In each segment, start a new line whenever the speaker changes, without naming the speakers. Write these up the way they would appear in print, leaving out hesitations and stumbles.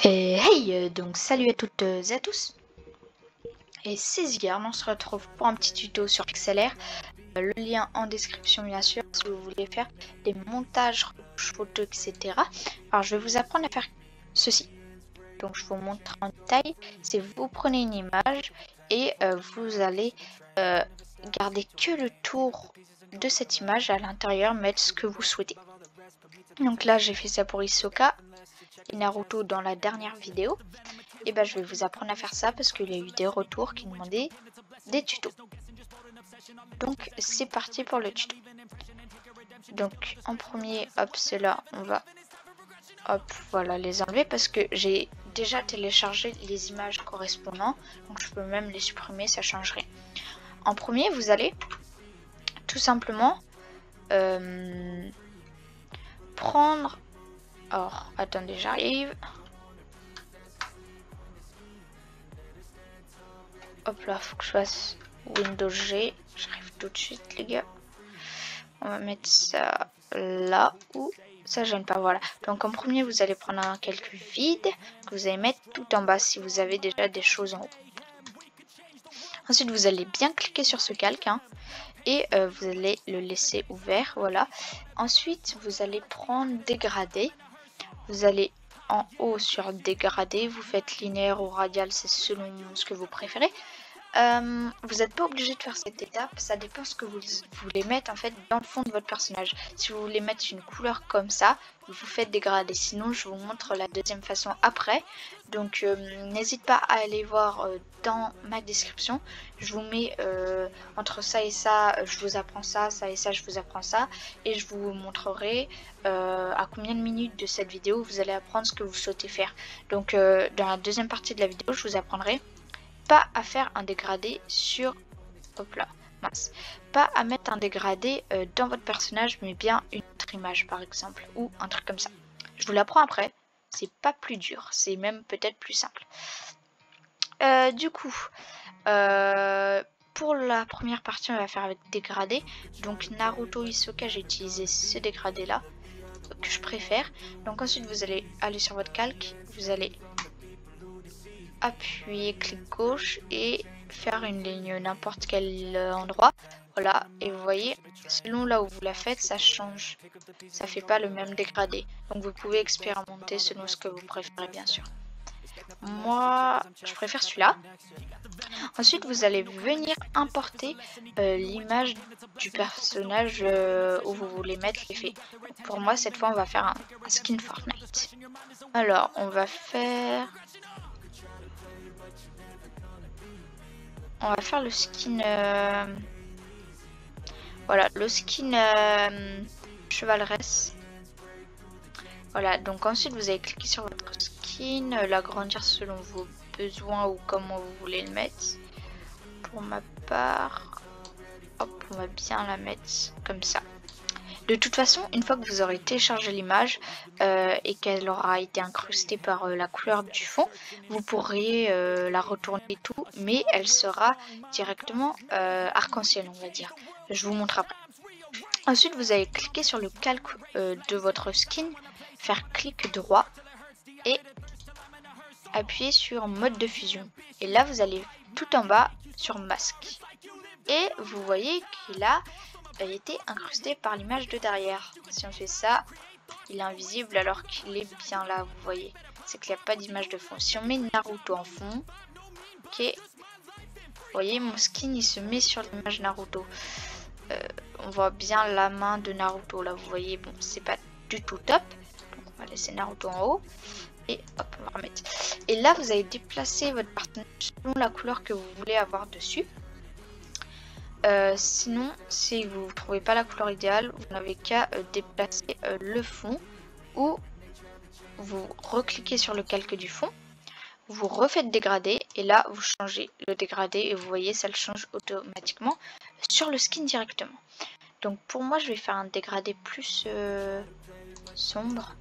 Et hey, donc salut à toutes et à tous. Et c'est Zigarn, on se retrouve pour un petit tuto sur Pixlr. Le lien en description bien sûr si vous voulez faire des montages, photos, etc. Alors je vais vous apprendre à faire ceci. Donc je vous montre en détail. C'est vous prenez une image et vous allez garder que le tour de cette image, à l'intérieur mettre ce que vous souhaitez. Donc là j'ai fait ça pour Hisoka et Naruto dans la dernière vidéo. Et ben je vais vous apprendre à faire ça parce qu'il y a eu des retours qui demandaient des tutos. Donc c'est parti pour le tuto. Donc en premier, hop, ceux-là, on va voilà les enlever parce que j'ai déjà téléchargé les images correspondantes. Donc je peux même les supprimer, ça change rien. En premier, vous allez tout simplement prendre... Alors, attendez, j'arrive. Hop là, faut que je fasse Windows G. J'arrive tout de suite, les gars. On va mettre ça là où ça gêne pas. Voilà. Donc en premier, vous allez prendre un calque vide que vous allez mettre tout en bas si vous avez déjà des choses en haut. Ensuite, vous allez bien cliquer sur ce calque et vous allez le laisser ouvert. Voilà. Ensuite, vous allez prendre dégradé. Vous allez en haut sur dégradé. Vous faites linéaire ou radial, c'est selon ce que vous préférez. Vous n'êtes pas obligé de faire cette étape, ça dépend ce que vous voulez mettre en fait dans le fond de votre personnage. Si vous voulez mettre une couleur comme ça, vous faites dégrader. Sinon, je vous montre la deuxième façon après. Donc, n'hésite pas à aller voir dans ma description. Je vous mets entre ça et ça, je vous apprends ça, ça et ça, je vous apprends ça. Et je vous montrerai à combien de minutes de cette vidéo vous allez apprendre ce que vous souhaitez faire. Donc, dans la deuxième partie de la vidéo, je vous apprendrai pas à faire un dégradé sur... Hop là, mince. Pas à mettre un dégradé dans votre personnage, mais bien une autre image par exemple, ou un truc comme ça. Je vous l'apprends après, c'est pas plus dur, c'est même peut-être plus simple. Du coup, pour la première partie, on va faire avec dégradé. Donc Naruto Hisoka, j'ai utilisé ce dégradé là, que je préfère. Donc ensuite, vous allez aller sur votre calque, vous allez appuyer clic gauche et faire une ligne n'importe quel endroit. Voilà, et vous voyez, selon là où vous la faites, ça change. Ça fait pas le même dégradé. Donc vous pouvez expérimenter selon ce que vous préférez, bien sûr. Moi, je préfère celui-là. Ensuite, vous allez venir importer l'image du personnage où vous voulez mettre l'effet. Pour moi, cette fois, on va faire un skin Fortnite. Alors, on va faire... On va faire le skin... Voilà, le skin chevaleresse. Voilà, donc ensuite vous allez cliquer sur votre skin, l'agrandir selon vos besoins ou comment vous voulez le mettre. Pour ma part, hop, on va bien la mettre comme ça. De toute façon, une fois que vous aurez téléchargé l'image et qu'elle aura été incrustée par la couleur du fond, vous pourrez la retourner et tout, mais elle sera directement arc-en-ciel, on va dire. Je vous montre après. Ensuite, vous allez cliquer sur le calque de votre skin, faire clic droit et appuyer sur mode de fusion. Et là, vous allez tout en bas sur masque. Et vous voyez qu'il a été incrusté par l'image de derrière. Si on fait ça, il est invisible alors qu'il est bien là, vous voyez. C'est qu'il n'y a pas d'image de fond. Si on met Naruto en fond, ok, vous voyez mon skin il se met sur l'image Naruto. On voit bien la main de Naruto là, vous voyez, bon c'est pas du tout top. Donc on va laisser Naruto en haut. Et hop, on va remettre. Et là vous allez déplacer votre personnage selon la couleur que vous voulez avoir dessus. Sinon, si vous ne trouvez pas la couleur idéale, vous n'avez qu'à déplacer le fond ou vous recliquez sur le calque du fond, vous refaites dégrader et là vous changez le dégradé et vous voyez ça le change automatiquement sur le skin directement. Donc pour moi je vais faire un dégradé plus sombre.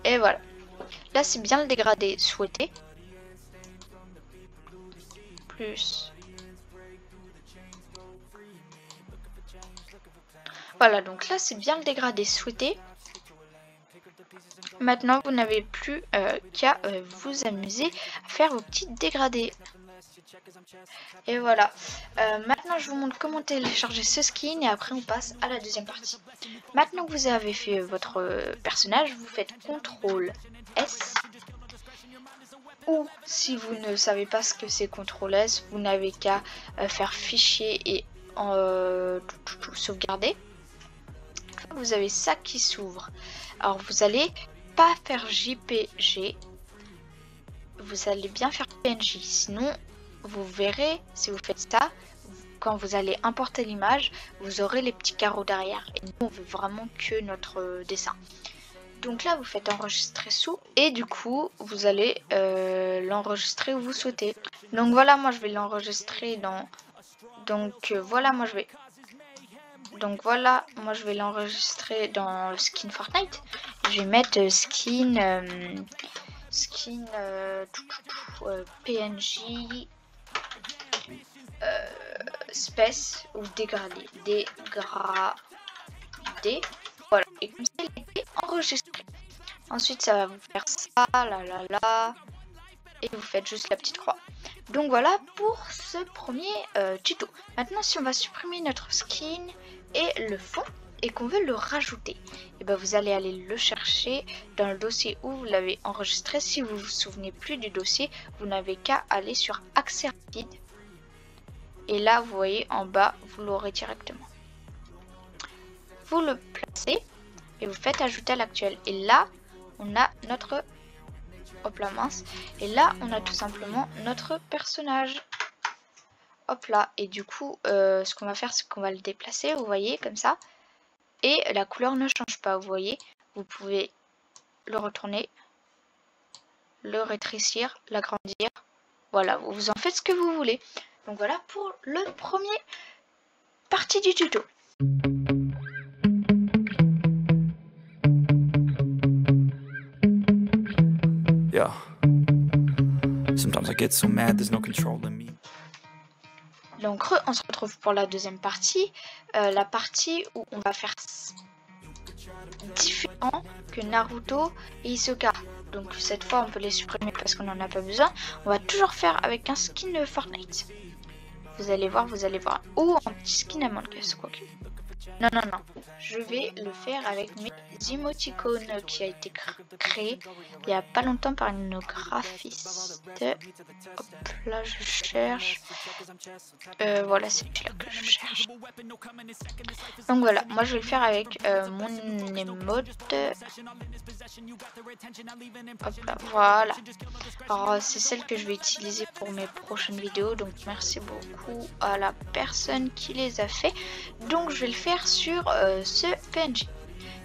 Et voilà. Là c'est bien le dégradé souhaité. Plus... Voilà, donc là c'est bien le dégradé souhaité. maintenant vous n'avez plus qu'à vous amuser à faire vos petits dégradés. Et voilà, maintenant je vous montre comment télécharger ce skin et après on passe à la deuxième partie. Maintenant que vous avez fait votre personnage, vous faites CTRL S. Ou si vous ne savez pas ce que c'est CTRL S, vous n'avez qu'à faire fichier et sauvegarder. Vous avez ça qui s'ouvre. Alors vous allez pas faire JPG, vous allez bien faire PNG. Sinon vous verrez, si vous faites ça, quand vous allez importer l'image, vous aurez les petits carreaux derrière. Et nous on veut vraiment que notre dessin. Donc là vous faites enregistrer sous et du coup vous allez l'enregistrer où vous souhaitez. Donc voilà, moi je vais l'enregistrer dans je vais l'enregistrer dans skin Fortnite. Je vais mettre skin PNJ space ou dégradé. Voilà, et comme ça il est enregistré. Ensuite ça va vous faire ça, là, et vous faites juste la petite croix. Donc voilà pour ce premier tuto. Maintenant si on va supprimer notre skin et le fond et qu'on veut le rajouter, et ben vous allez aller le chercher dans le dossier où vous l'avez enregistré. Si vous vous souvenez plus du dossier, vous n'avez qu'à aller sur accès rapide et là vous voyez en bas, vous l'aurez directement. Vous le placez et vous faites ajouter à l'actuel et là on a notre hop là mince, et là on a tout simplement notre personnage. Hop là, et du coup ce qu'on va faire c'est qu'on va le déplacer, vous voyez, comme ça, et la couleur ne change pas, vous voyez. Vous pouvez le retourner, le rétrécir, l'agrandir, voilà, vous en faites ce que vous voulez. Donc voilà pour le premier partie du tuto.
Yeah. Sometimes I get so mad there's no control in me.
Donc on se retrouve pour la deuxième partie, la partie où on va faire différent que Naruto et Hisoka. Donc cette fois on peut les supprimer parce qu'on n'en a pas besoin. On va toujours faire avec un skin Fortnite. Vous allez voir, ou un petit skin Among Us, quoique. Non, je vais le faire avec mes émoticônes qui a été créé il n'y a pas longtemps par une graphiste. Hop là, je cherche. Voilà, c'est celui-là que je cherche. Donc voilà, moi je vais le faire avec mon émote. Hop là, voilà. Alors c'est celle que je vais utiliser pour mes prochaines vidéos. Donc merci beaucoup à la personne qui les a fait. Donc je vais le faire sur ce PNG.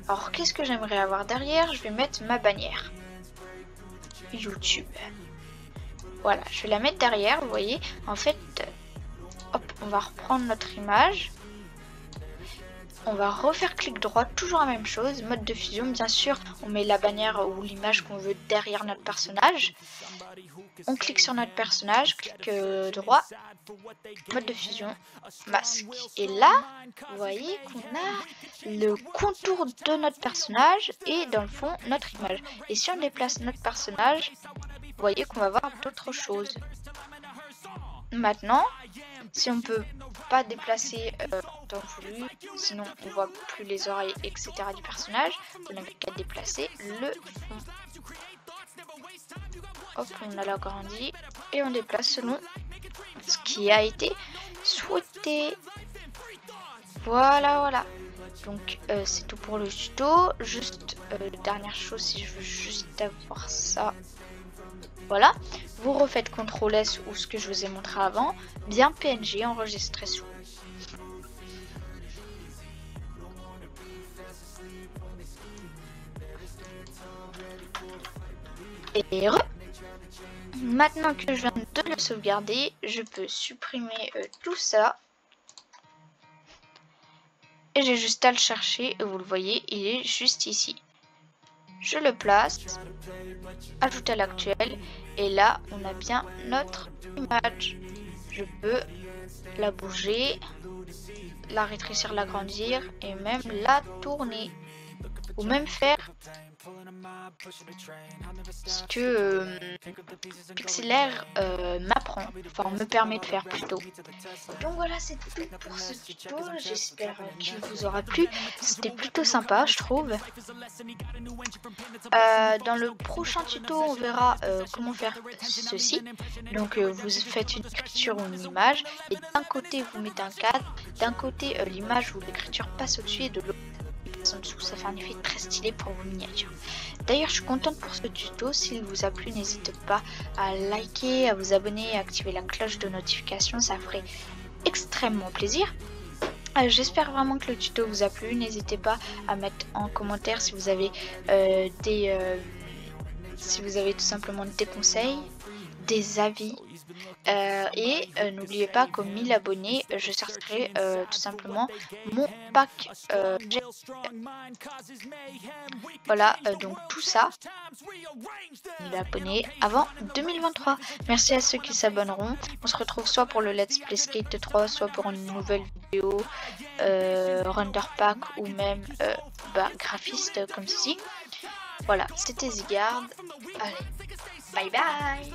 Alors qu'est-ce que j'aimerais avoir derrière? Je vais mettre ma bannière YouTube. Voilà, je vais la mettre derrière, vous voyez. En fait, hop, on va reprendre notre image. On va refaire clic droit, toujours la même chose, mode de fusion. Bien sûr, on met la bannière ou l'image qu'on veut derrière notre personnage. On clique sur notre personnage, clic droit, mode de fusion, masque. Et là, vous voyez qu'on a le contour de notre personnage et dans le fond, notre image. Et si on déplace notre personnage, vous voyez qu'on va voir d'autres choses. Maintenant, si on peut pas déplacer tant voulu, sinon on voit plus les oreilles, etc. du personnage, vous n'avez qu'à déplacer le fond. Hop, on a l'agrandi et on déplace selon ce qui a été souhaité. Voilà. Donc c'est tout pour le tuto. Juste dernière chose, si je veux juste avoir ça. Voilà, vous refaites CTRL S ou ce que je vous ai montré avant, bien PNG enregistré sous. Et maintenant que je viens de le sauvegarder, je peux supprimer tout ça. Et j'ai juste à le chercher, et vous le voyez, il est juste ici. Je le place, ajouter à l'actuel, et là on a bien notre image. Je peux la bouger, la rétrécir, l'agrandir et même la tourner. ou même faire ce que Pixelaire m'apprend, enfin me permet de faire plutôt. Donc voilà, c'est tout pour ce tuto, j'espère qu'il vous aura plu, c'était plutôt sympa je trouve. Dans le prochain tuto on verra comment faire ceci. Donc vous faites une écriture ou une image et d'un côté vous mettez un cadre, d'un côté l'image ou l'écriture passe au-dessus et de l'autre en dessous, ça fait un effet très stylé pour vos miniatures. D'ailleurs je suis contente pour ce tuto, s'il vous a plu n'hésitez pas à liker, à vous abonner, à activer la cloche de notification, ça ferait extrêmement plaisir. J'espère vraiment que le tuto vous a plu, n'hésitez pas à mettre en commentaire si vous avez si vous avez tout simplement des conseils, des avis. Et n'oubliez pas qu'aux 1000 abonnés, je sortirai tout simplement mon pack. Voilà, donc tout ça, 1000 abonnés avant 2023. Merci à ceux qui s'abonneront. On se retrouve soit pour le Let's Play Skate 3, soit pour une nouvelle vidéo render pack ou même graphiste comme ceci. Voilà, c'était Zygarde. Allez, bye bye.